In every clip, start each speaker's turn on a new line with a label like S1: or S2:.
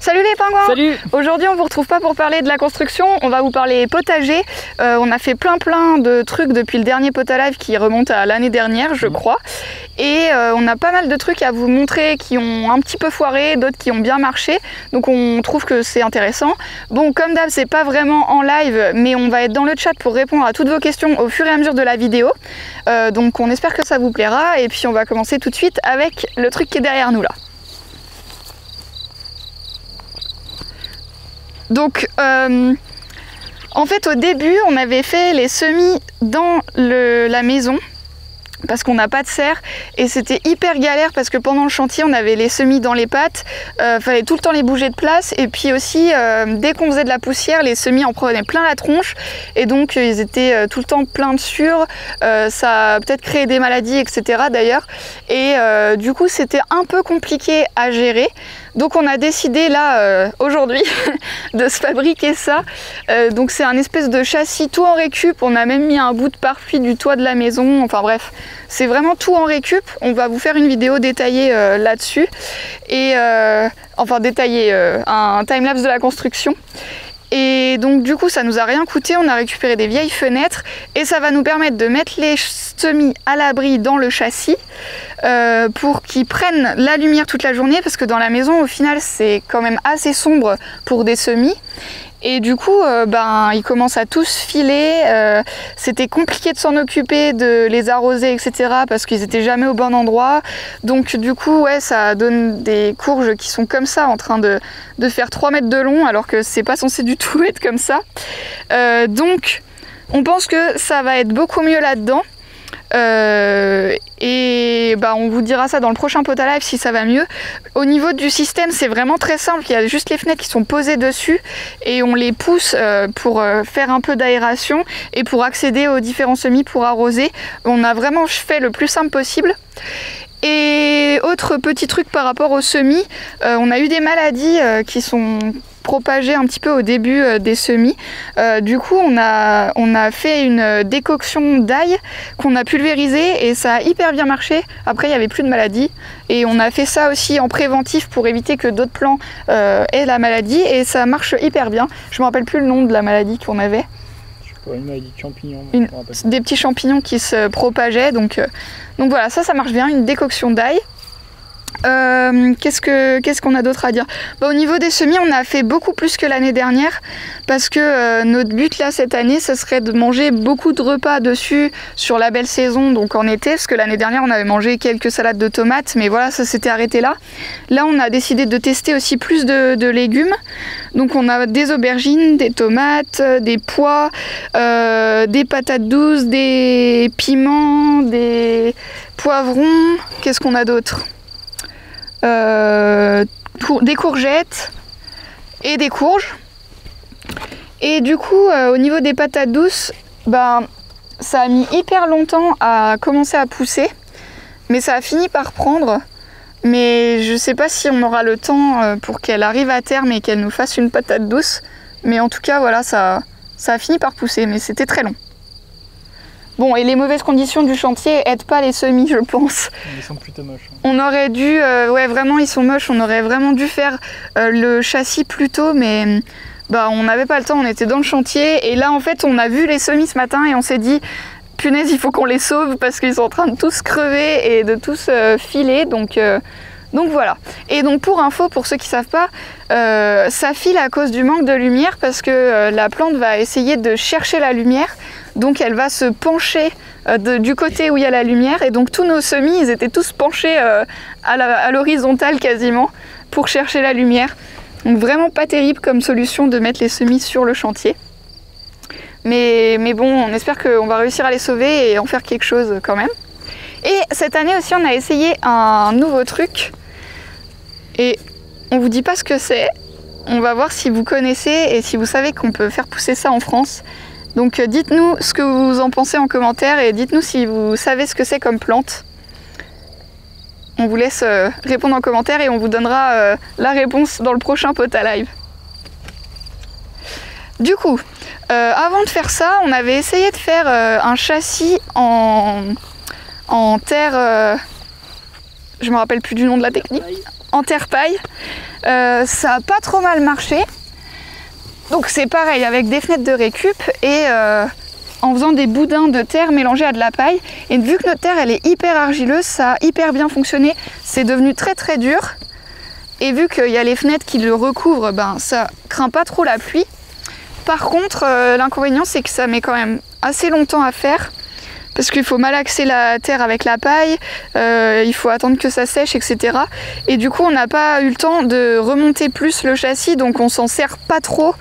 S1: Salut les pingouins!
S2: Salut!
S1: Aujourd'hui on vous retrouve pas pour parler de la construction, on va vous parler potager. On a fait plein de trucs depuis le dernier Potalive qui remonte à l'année dernière je crois. Et on a pas mal de trucs à vous montrer qui ont un petit peu foiré, d'autres qui ont bien marché. Donc on trouve que c'est intéressant. Bon, comme d'hab c'est pas vraiment en live, mais on va être dans le chat pour répondre à toutes vos questions au fur et à mesure de la vidéo. Donc on espère que ça vous plaira et puis on va commencer tout de suite avec le truc qui est derrière nous là. Donc, en fait, au début, on avait fait les semis dans la maison parce qu'on n'a pas de serre et c'était hyper galère parce que pendant le chantier, on avait les semis dans les pattes, fallait tout le temps les bouger de place et puis aussi, dès qu'on faisait de la poussière, les semis en prenaient plein la tronche et donc ils étaient tout le temps pleins de sueur, ça a peut-être créé des maladies, etc. d'ailleurs et du coup, c'était un peu compliqué à gérer. Donc on a décidé là aujourd'hui de se fabriquer ça. Donc c'est un espèce de châssis tout en récup. On a même mis un bout de pare-pluie du toit de la maison. Enfin bref, c'est vraiment tout en récup. On va vous faire une vidéo détaillée là-dessus. Et enfin détaillée, un timelapse de la construction. Et donc du coup ça nous a rien coûté, on a récupéré des vieilles fenêtres et ça va nous permettre de mettre les semis à l'abri dans le châssis pour qu'ils prennent la lumière toute la journée parce que dans la maison au final c'est quand même assez sombre pour des semis. Et du coup, ils commencent à tous filer. C'était compliqué de s'en occuper, de les arroser, etc. parce qu'ils n'étaient jamais au bon endroit. Donc du coup, ouais, ça donne des courges qui sont comme ça, en train de faire 3 mètres de long, alors que c'est pas censé du tout être comme ça. Donc, on pense que ça va être beaucoup mieux là-dedans. Et on vous dira ça dans le prochain Potalive si ça va mieux. Au niveau du système c'est vraiment très simple, il y a juste les fenêtres qui sont posées dessus et on les pousse pour faire un peu d'aération et pour accéder aux différents semis pour arroser. On a vraiment fait le plus simple possible. Et autre petit truc par rapport aux semis, on a eu des maladies qui sont propagées un petit peu au début des semis. Du coup on a fait une décoction d'ail qu'on a pulvérisé et ça a hyper bien marché. Après il n'y avait plus de maladies et on a fait ça aussi en préventif pour éviter que d'autres plants aient la maladie et ça marche hyper bien. Je me rappelle plus le nom de la maladie qu'on avait.
S2: Une maladie de champignons.
S1: Des petits champignons qui se propageaient. Donc voilà, ça marche bien, une décoction d'ail. Qu'est-ce qu'on a d'autre à dire? Au niveau des semis, on a fait beaucoup plus que l'année dernière parce que notre but là cette année, ce serait de manger beaucoup de repas dessus sur la belle saison, donc en été, parce que l'année dernière on avait mangé quelques salades de tomates, mais voilà, ça s'était arrêté là. Là, on a décidé de tester aussi plus de légumes. Donc on a des aubergines, des tomates, des pois, des patates douces, des piments, des poivrons. Qu'est-ce qu'on a d'autre? Des courgettes et des courges. Et du coup au niveau des patates douces, ça a mis hyper longtemps à commencer à pousser, mais ça a fini par prendre. Mais je sais pas si on aura le temps pour qu'elle arrive à terme et qu'elle nous fasse une patate douce. Mais en tout cas voilà, ça a fini par pousser, mais c'était très long. Bon, et les mauvaises conditions du chantier aident pas les semis, je pense.
S2: Ils sont plutôt moches.
S1: On aurait dû, ouais vraiment ils sont moches, on aurait vraiment dû faire le châssis plus tôt, mais on n'avait pas le temps, on était dans le chantier. Et là en fait on a vu les semis ce matin et on s'est dit, punaise il faut qu'on les sauve parce qu'ils sont en train de tous crever et de tous filer, donc voilà. Et donc pour info, pour ceux qui savent pas, ça file à cause du manque de lumière parce que la plante va essayer de chercher la lumière. Donc elle va se pencher du côté où il y a la lumière et donc tous nos semis ils étaient tous penchés à l'horizontale quasiment pour chercher la lumière. Donc vraiment pas terrible comme solution de mettre les semis sur le chantier. Mais bon, on espère qu'on va réussir à les sauver et en faire quelque chose quand même. Et cette année aussi on a essayé un nouveau truc et on vous dit pas ce que c'est. On va voir si vous connaissez et si vous savez qu'on peut faire pousser ça en France. Donc dites-nous ce que vous en pensez en commentaire et dites-nous si vous savez ce que c'est comme plante. On vous laisse répondre en commentaire et on vous donnera la réponse dans le prochain Potalive. Du coup, avant de faire ça, on avait essayé de faire un châssis en terre... je me rappelle plus du nom de la technique. en terre paille. Ça a pas trop mal marché. Donc c'est pareil avec des fenêtres de récup et en faisant des boudins de terre mélangés à de la paille. Et vu que notre terre elle est hyper argileuse, ça a hyper bien fonctionné. C'est devenu très très dur. Et vu qu'il y a les fenêtres qui le recouvrent, ben, ça craint pas trop la pluie. Par contre, l'inconvénient c'est que ça met quand même assez longtemps à faire. Parce qu'il faut malaxer la terre avec la paille, il faut attendre que ça sèche, etc. Et du coup, on n'a pas eu le temps de remonter plus le châssis, donc on s'en sert pas trop.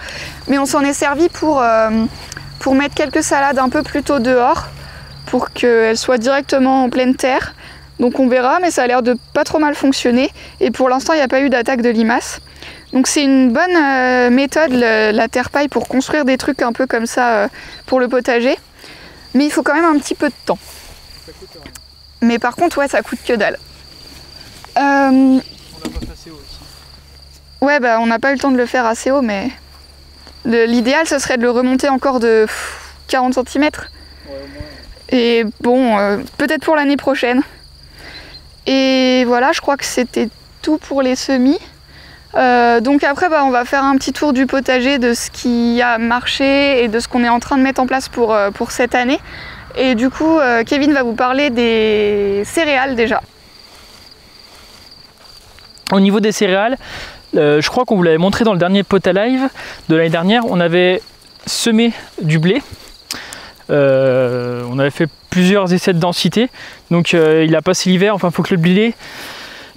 S1: Mais on s'en est servi pour mettre quelques salades un peu plus tôt dehors, pour qu'elles soient directement en pleine terre. Donc on verra, mais ça a l'air de pas trop mal fonctionner. Et pour l'instant, il n'y a pas eu d'attaque de limaces. Donc c'est une bonne méthode, la terre paille, pour construire des trucs un peu comme ça pour le potager. Mais il faut quand même un petit peu de temps.
S2: Ça coûte rien.
S1: Mais par contre, ouais, ça coûte que dalle.
S2: On l'a pas fait assez haut aussi.
S1: Ouais, bah on n'a pas eu le temps de le faire assez haut, mais l'idéal, ce serait de le remonter encore de 40 cm.
S2: Ouais, au moins.
S1: Et bon, peut-être pour l'année prochaine. Et voilà, je crois que c'était tout pour les semis. Donc après, bah, on va faire un petit tour du potager, de ce qui a marché et de ce qu'on est en train de mettre en place pour cette année. Et du coup, Kevin va vous parler des céréales déjà.
S3: Au niveau des céréales, je crois qu'on vous l'avait montré dans le dernier Potalive de l'année dernière. On avait semé du blé. On avait fait plusieurs essais de densité. Donc il a passé l'hiver. Enfin, il faut que le blé...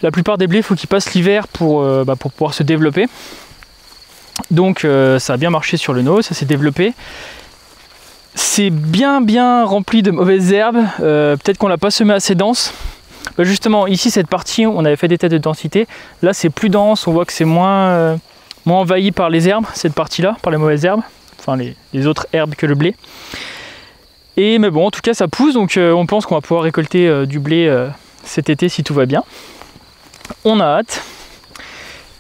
S3: La plupart des blés, il faut qu'ils passent l'hiver pour pouvoir se développer. Donc ça a bien marché sur le nose, ça s'est développé. C'est bien rempli de mauvaises herbes. Peut-être qu'on l'a pas semé assez dense. Justement, ici, cette partie, on avait fait des tests de densité. Là, c'est plus dense, on voit que c'est moins envahi par les herbes, cette partie-là, par les mauvaises herbes. Enfin, les autres herbes que le blé. Mais bon, en tout cas, ça pousse, donc on pense qu'on va pouvoir récolter du blé cet été si tout va bien. On a hâte.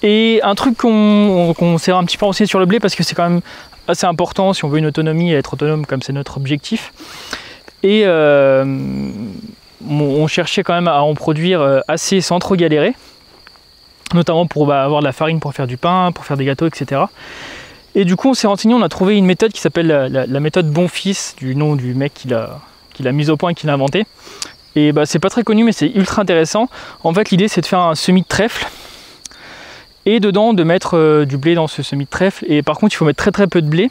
S3: Et un truc qu'on s'est un petit peu renseigné sur le blé, parce que c'est quand même assez important si on veut une autonomie et être autonome comme c'est notre objectif. Et on cherchait quand même à en produire assez sans trop galérer, notamment pour avoir de la farine pour faire du pain, pour faire des gâteaux, etc. Et du coup on s'est renseigné, on a trouvé une méthode qui s'appelle la méthode Bonfils, du nom du mec qui l'a mise au point et qui l'a inventé. Et bah, c'est pas très connu mais c'est ultra intéressant. En fait l'idée c'est de faire un semis de trèfle et dedans de mettre du blé dans ce semis de trèfle. Et par contre il faut mettre très peu de blé.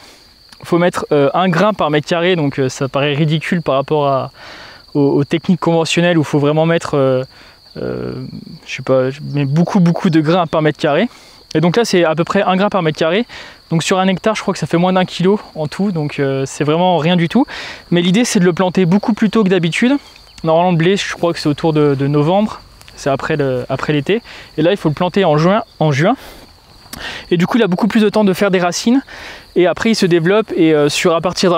S3: Il faut mettre 1 grain par mètre carré, donc ça paraît ridicule par rapport aux techniques conventionnelles où il faut vraiment mettre je sais pas, mais beaucoup de grains par mètre carré. Et donc là c'est à peu près 1 grain par mètre carré. Donc sur 1 hectare je crois que ça fait moins d'1 kilo en tout, donc c'est vraiment rien du tout. Mais l'idée c'est de le planter beaucoup plus tôt que d'habitude. Normalement le blé je crois que c'est autour de novembre, c'est après l'été. Et là il faut le planter en juin. Et du coup il a beaucoup plus de temps de faire des racines. Et après il se développe et à partir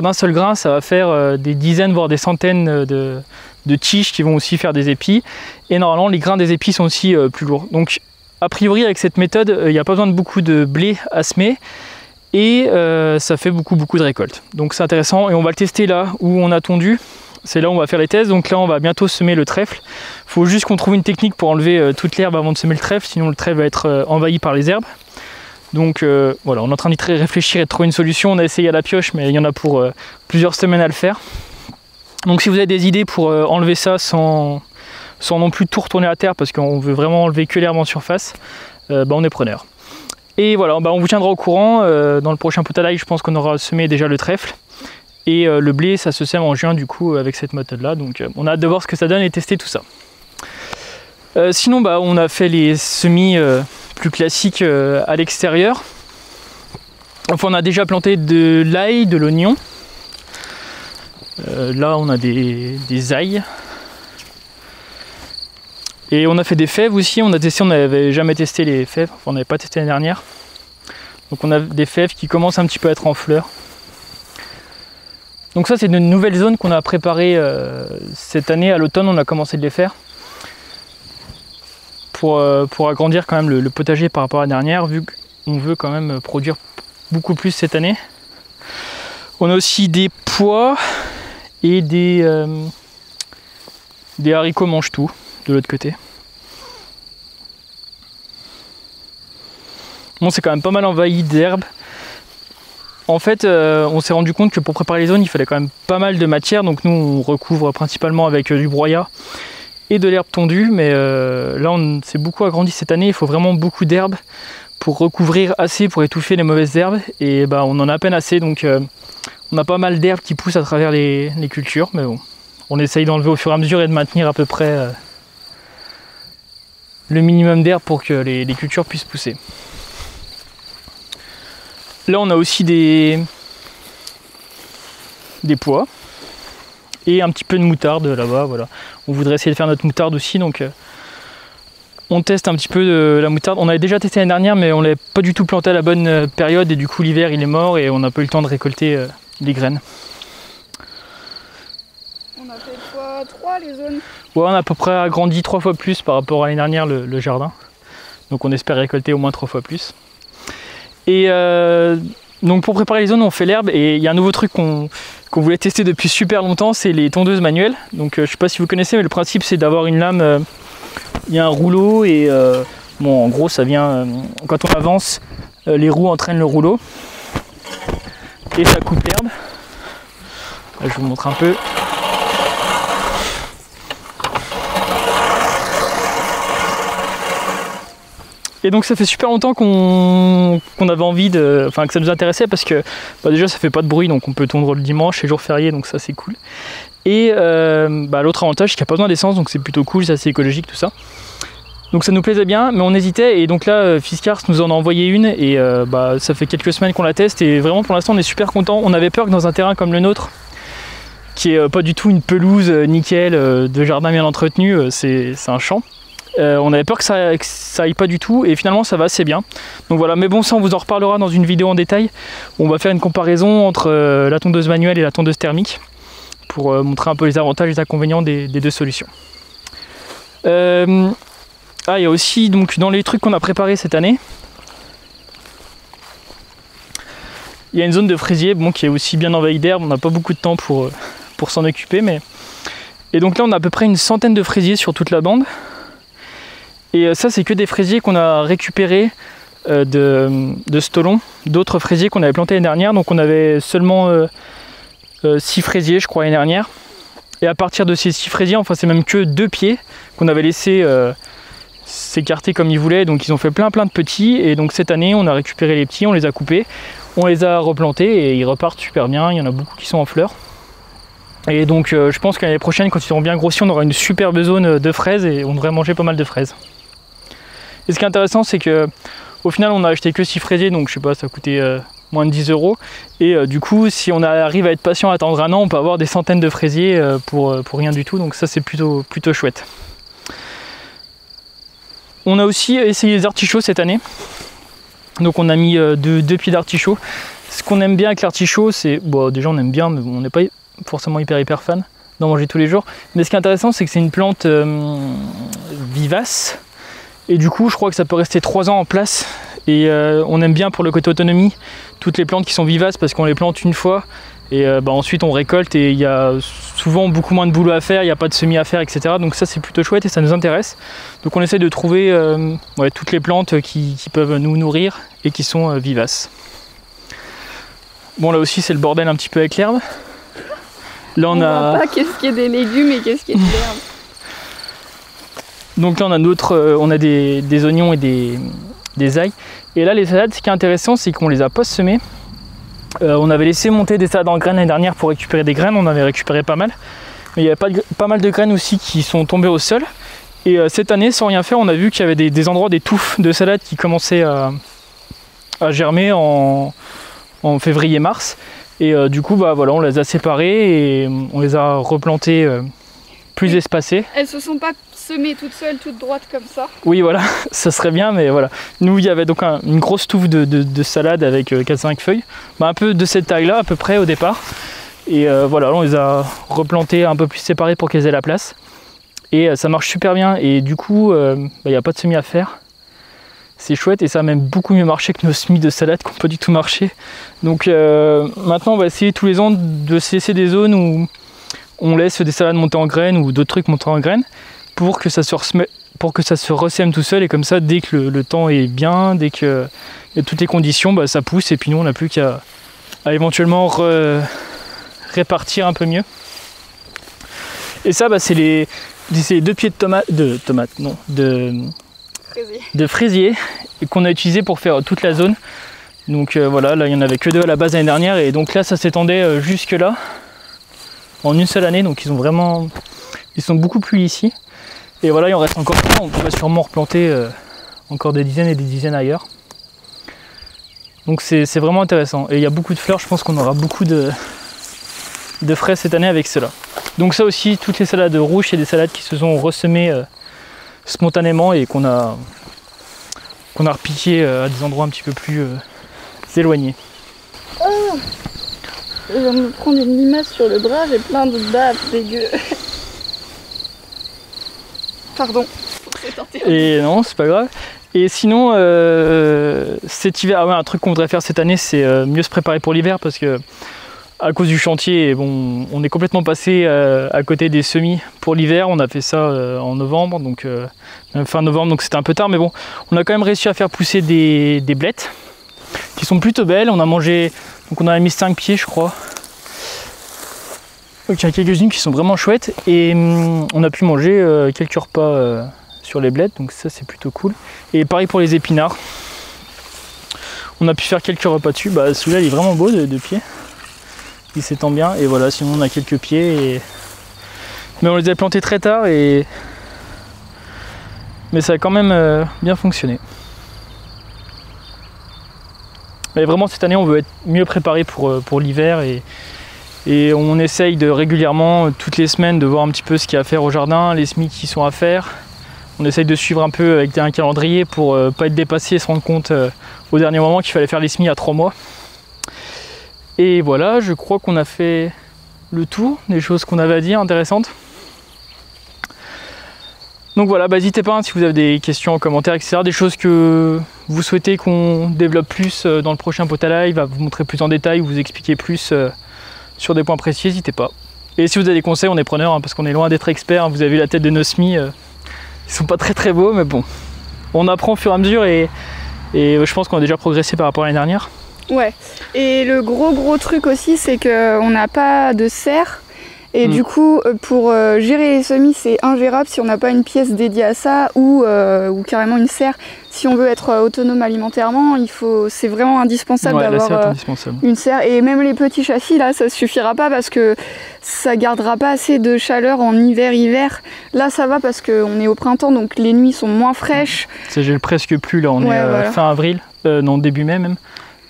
S3: d'un seul grain ça va faire des dizaines voire des centaines de tiges qui vont aussi faire des épis. Et normalement les grains des épis sont aussi plus lourds. Donc a priori avec cette méthode il n'y a pas besoin de beaucoup de blé à semer. Et ça fait beaucoup de récoltes. Donc c'est intéressant et on va le tester là où on a tondu. C'est là où on va faire les tests. Donc là on va bientôt semer le trèfle. Il faut juste qu'on trouve une technique pour enlever toute l'herbe avant de semer le trèfle, sinon le trèfle va être envahi par les herbes. Donc voilà, on est en train d'y réfléchir et de trouver une solution. On a essayé à la pioche mais il y en a pour plusieurs semaines à le faire. Donc si vous avez des idées pour enlever ça sans non plus tout retourner à terre, parce qu'on veut vraiment enlever que l'herbe en surface, on est preneur. Et voilà, on vous tiendra au courant. Dans le prochain Potalive, je pense qu'on aura semé déjà le trèfle. Et le blé, ça se sème en juin du coup avec cette méthode-là. Donc on a hâte de voir ce que ça donne et tester tout ça. Sinon, on a fait les semis plus classiques à l'extérieur. Enfin, on a déjà planté de l'ail, de l'oignon. Là, on a des ails. Et on a fait des fèves aussi. On n'avait jamais testé les fèves. Enfin, on n'avait pas testé l'année dernière. Donc on a des fèves qui commencent un petit peu à être en fleurs. Donc ça c'est une nouvelle zone qu'on a préparée cette année à l'automne, on a commencé de les faire. Pour agrandir quand même le potager par rapport à la dernière, vu qu'on veut quand même produire beaucoup plus cette année. On a aussi des pois et des haricots mange-tout de l'autre côté. Bon, c'est quand même pas mal envahi d'herbes. En fait, on s'est rendu compte que pour préparer les zones, il fallait quand même pas mal de matière. Donc nous, on recouvre principalement avec du broyat et de l'herbe tondue. Mais là, on s'est beaucoup agrandi cette année. Il faut vraiment beaucoup d'herbe pour recouvrir assez pour étouffer les mauvaises herbes. Et bah, on en a à peine assez. Donc on a pas mal d'herbes qui poussent à travers les cultures. Mais bon, on essaye d'enlever au fur et à mesure et de maintenir à peu près le minimum d'herbe pour que les cultures puissent pousser. Là, on a aussi des pois et un petit peu de moutarde là-bas. Voilà. On voudrait essayer de faire notre moutarde aussi, donc on teste un petit peu de la moutarde. On avait déjà testé l'année dernière, mais on l'avait pas du tout planté à la bonne période et du coup l'hiver il est mort et on n'a pas eu le temps de récolter les graines.
S1: On a fait fois 3 les zones.
S3: Ouais, on a à peu près agrandi 3 fois plus par rapport à l'année dernière le jardin. Donc on espère récolter au moins 3 fois plus. Et donc pour préparer les zones, on fait l'herbe et il y a un nouveau truc qu'on voulait tester depuis super longtemps, c'est les tondeuses manuelles. Donc je sais pas si vous connaissez, mais le principe c'est d'avoir une lame, il y a un rouleau et bon en gros ça vient, quand on avance, les roues entraînent le rouleau et ça coupe l'herbe. Là, je vous montre un peu. Et donc ça fait super longtemps qu'on avait envie que ça nous intéressait parce que bah déjà ça fait pas de bruit donc on peut tondre le dimanche, c'est jour férié donc ça c'est cool. Et l'autre avantage c'est qu'il n'y a pas besoin d'essence donc c'est plutôt cool, c'est assez écologique tout ça. Donc ça nous plaisait bien mais on hésitait et donc là Fiskars nous en a envoyé une et ça fait quelques semaines qu'on la teste et vraiment pour l'instant on est super content. On avait peur que dans un terrain comme le nôtre, qui est pas du tout une pelouse nickel de jardin bien entretenu, c'est un champ. On avait peur que ça aille pas du tout et finalement ça va assez bien. Donc voilà, mais bon ça on vous en reparlera dans une vidéo en détail. On va faire une comparaison entre la tondeuse manuelle et la tondeuse thermique pour montrer un peu les avantages et les inconvénients des deux solutions. Il y a aussi donc dans les trucs qu'on a préparés cette année, il y a une zone de fraisier qui est aussi bien envahie d'herbe. On n'a pas beaucoup de temps pour s'en occuper, et donc là on a à peu près une centaine de fraisiers sur toute la bande. Et ça c'est que des fraisiers qu'on a récupérés de stolons, d'autres fraisiers qu'on avait plantés l'année dernière. Donc on avait seulement 6 fraisiers je crois l'année dernière. Et à partir de ces 6 fraisiers, enfin c'est même que 2 pieds qu'on avait laissé s'écarter comme ils voulaient. Donc ils ont fait plein de petits. Et donc cette année on a récupéré les petits, on les a coupés, on les a replantés et ils repartent super bien. Il y en a beaucoup qui sont en fleurs. Et donc je pense qu'à l'année prochaine quand ils seront bien grossis on aura une superbe zone de fraises et on devrait manger pas mal de fraises. Et ce qui est intéressant c'est que au final on a acheté que 6 fraisiers donc je sais pas ça a coûté moins de 10 € et du coup si on arrive à être patient à attendre un an on peut avoir des centaines de fraisiers pour rien du tout donc ça c'est plutôt chouette. On a aussi essayé les artichauts cette année donc on a mis 2 pieds d'artichaut. Ce qu'on aime bien avec l'artichaut c'est, bon déjà on aime bien mais on n'est pas forcément hyper fan d'en manger tous les jours mais ce qui est intéressant c'est que c'est une plante vivace. Et du coup je crois que ça peut rester 3 ans en place et on aime bien pour le côté autonomie toutes les plantes qui sont vivaces parce qu'on les plante une fois et ensuite on récolte et il y a souvent beaucoup moins de boulot à faire, il n'y a pas de semis à faire etc. Donc ça c'est plutôt chouette et ça nous intéresse. Donc on essaie de trouver toutes les plantes qui peuvent nous nourrir et qui sont vivaces. Bon là aussi c'est le bordel un petit peu avec l'herbe. Là on a...
S1: voit pas qu'est-ce qui est des légumes et qu'est-ce qui est de l'herbe.
S3: Donc là on a des oignons et des ails. Et là les salades, ce qui est intéressant c'est qu'on les a pas semées. On avait laissé monter des salades en graines l'année dernière pour récupérer des graines, on avait récupéré pas mal. Mais il y avait pas mal de graines aussi qui sont tombées au sol. Et cette année sans rien faire on a vu qu'il y avait des endroits, des touffes de salades qui commençaient à germer en février-mars. Et du coup on les a séparées et on les a replantées plus espacées.
S1: Elles se sont pas semées toutes seules, toutes droites comme ça.
S3: Oui voilà, ça serait bien mais voilà. Nous il y avait donc une grosse touffe de salade avec 4-5 feuilles. Un peu de cette taille là à peu près au départ. Et on les a replantées un peu plus séparées pour qu'elles aient la place. Et ça marche super bien et du coup il n'y a pas de semis à faire. C'est chouette et ça a même beaucoup mieux marché que nos semis de salade qui n'ont pas du tout marché. Donc maintenant on va essayer tous les ans de se laisser des zones où on laisse des salades monter en graines ou d'autres trucs monter en graines pour que ça se ressème tout seul et comme ça dès que le temps est bien, dès qu'il et toutes les conditions, bah, ça pousse et puis nous on n'a plus qu'à éventuellement répartir un peu mieux. Et ça, bah, c'est les 2 pieds de fraisier qu'on a utilisé pour faire toute la zone. Donc voilà, là il n'y en avait que 2 à la base l'année dernière et donc là ça s'étendait jusque là en une seule année, donc ils sont beaucoup plus ici. Et voilà, il en reste encore plein, on pourrait sûrement replanter encore des dizaines et des dizaines ailleurs. Donc c'est vraiment intéressant et il y a beaucoup de fleurs, je pense qu'on aura beaucoup de fraises cette année avec cela. Donc ça aussi, toutes les salades rouges, c'est des salades qui se sont ressemées spontanément et qu'on a repiquées à des endroits un petit peu plus éloignés.
S1: Oh, je viens de me prendre une limace sur le bras, j'ai plein de baves dégueu. Pardon.
S3: Et non, c'est pas grave. Et sinon, cet hiver, un truc qu'on voudrait faire cette année, c'est mieux se préparer pour l'hiver parce que à cause du chantier, bon, on est complètement passé à côté des semis pour l'hiver. On a fait ça en novembre, donc fin novembre, donc c'était un peu tard, mais bon, on a quand même réussi à faire pousser des blettes qui sont plutôt belles. On a mangé, donc on en a mis 5 pieds, je crois. Donc il y a quelques-unes qui sont vraiment chouettes et on a pu manger quelques repas sur les blettes, donc ça c'est plutôt cool. Et pareil pour les épinards. On a pu faire quelques repas dessus. Bah, celui-là il est vraiment beau de pied. Il s'étend bien et voilà, sinon on a quelques pieds mais on les a plantés très tard mais ça a quand même bien fonctionné. Mais vraiment cette année on veut être mieux préparé pour l'hiver et on essaye de régulièrement, toutes les semaines, de voir un petit peu ce qu'il y a à faire au jardin, les semis qui sont à faire. On essaye de suivre un peu avec un calendrier pour pas être dépassé et se rendre compte au dernier moment qu'il fallait faire les semis à 3 mois. Et voilà, je crois qu'on a fait le tour des choses qu'on avait à dire intéressantes. Donc voilà, bah, n'hésitez pas si vous avez des questions en commentaire, etc. Des choses que vous souhaitez qu'on développe plus dans le prochain Potalive, à vous montrer plus en détail, vous expliquer plus sur des points précis, n'hésitez pas. Et si vous avez des conseils, on est preneurs, parce qu'on est loin d'être experts. Vous avez vu la tête de nos semis, ils sont pas très beaux, mais bon. On apprend au fur et à mesure et je pense qu'on a déjà progressé par rapport à l'année dernière.
S1: Ouais, et le gros truc aussi, c'est qu'on n'a pas de serre. Et du coup, pour gérer les semis, c'est ingérable si on n'a pas une pièce dédiée à ça ou carrément une serre. Si on veut être autonome alimentairement, c'est vraiment indispensable d'avoir une serre. Et même les petits châssis, là, ça suffira pas parce que ça gardera pas assez de chaleur en hiver. Là, ça va parce qu'on est au printemps, donc les nuits sont moins fraîches.
S3: Ça gèle presque plus, là, on est voilà. Fin avril, non, début mai même.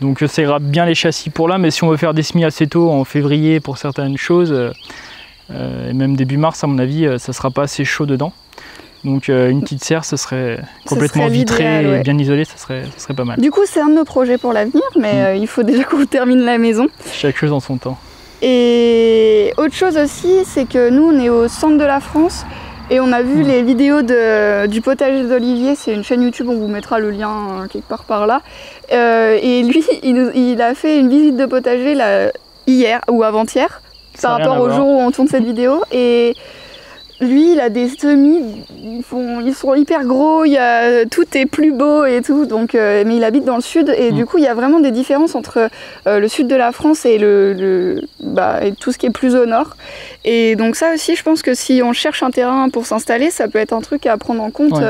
S3: Donc ça ira bien les châssis pour là, mais si on veut faire des semis assez tôt, en février pour certaines choses, et même début mars à mon avis, ça sera pas assez chaud dedans. Donc une petite serre, ça serait complètement vitré et bien isolé, ça serait pas mal.
S1: Du coup c'est un de nos projets pour l'avenir, mais il faut déjà qu'on termine la maison.
S3: Chaque chose en son temps.
S1: Et autre chose aussi, c'est que nous on est au centre de la France. Et on a vu les vidéos du potager d'Olivier, c'est une chaîne YouTube, on vous mettra le lien quelque part par là. Et lui, il a fait une visite de potager là, hier ou avant-hier, par rapport au jour où on tourne cette vidéo. Et lui, il a des semis, ils sont hyper gros, tout est plus beau et tout, donc, mais il habite dans le sud. Et du coup, il y a vraiment des différences entre le sud de la France et, et tout ce qui est plus au nord. Et donc ça aussi, je pense que si on cherche un terrain pour s'installer, ça peut être un truc à prendre en compte.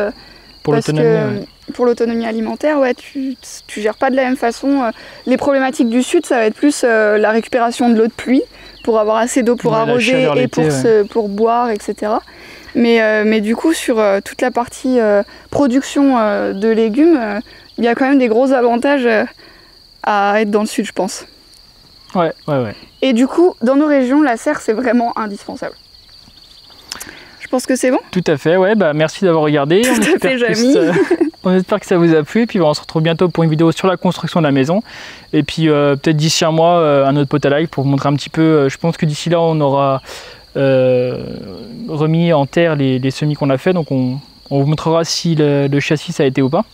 S3: Pour l'autonomie.
S1: Pour l'autonomie alimentaire, ouais, tu gères pas de la même façon. Les problématiques du sud, ça va être plus la récupération de l'eau de pluie pour avoir assez d'eau pour arroser et pour boire, etc. Mais du coup, sur toute la partie production de légumes, il y a quand même des gros avantages à être dans le sud, je pense.
S3: Ouais.
S1: Et du coup, dans nos régions, la serre, c'est vraiment indispensable. Je pense que c'est bon.
S3: Tout à fait, ouais, bah merci d'avoir regardé.
S1: Tout à fait, Jamie.
S3: On espère que ça vous a plu, et puis on se retrouve bientôt pour une vidéo sur la construction de la maison. Et puis peut-être d'ici un mois, un autre Potalive pour vous montrer un petit peu. Je pense que d'ici là, on aura remis en terre les semis qu'on a fait, donc on vous montrera si le châssis ça a été ou pas.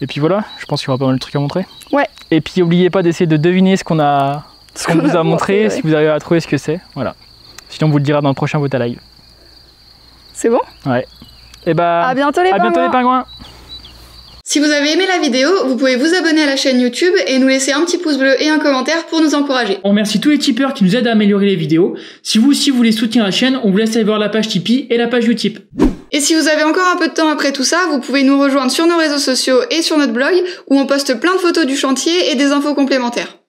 S3: Et puis voilà, je pense qu'il y aura pas mal de trucs à montrer.
S1: Ouais.
S3: Et puis n'oubliez pas d'essayer de deviner ce qu'on vous a montré, si vous arrivez à trouver ce que c'est. Voilà. Sinon on vous le dira dans le prochain Potalive.
S1: C'est bon?
S3: Ouais. Et bah,
S1: à bientôt les pingouins. Si vous avez aimé la vidéo, vous pouvez vous abonner à la chaîne YouTube et nous laisser un petit pouce bleu et un commentaire pour nous encourager.
S3: On remercie tous les tipeurs qui nous aident à améliorer les vidéos. Si vous aussi voulez soutenir la chaîne, on vous laisse aller voir la page Tipeee et la page Utip.
S1: Et si vous avez encore un peu de temps après tout ça, vous pouvez nous rejoindre sur nos réseaux sociaux et sur notre blog où on poste plein de photos du chantier et des infos complémentaires.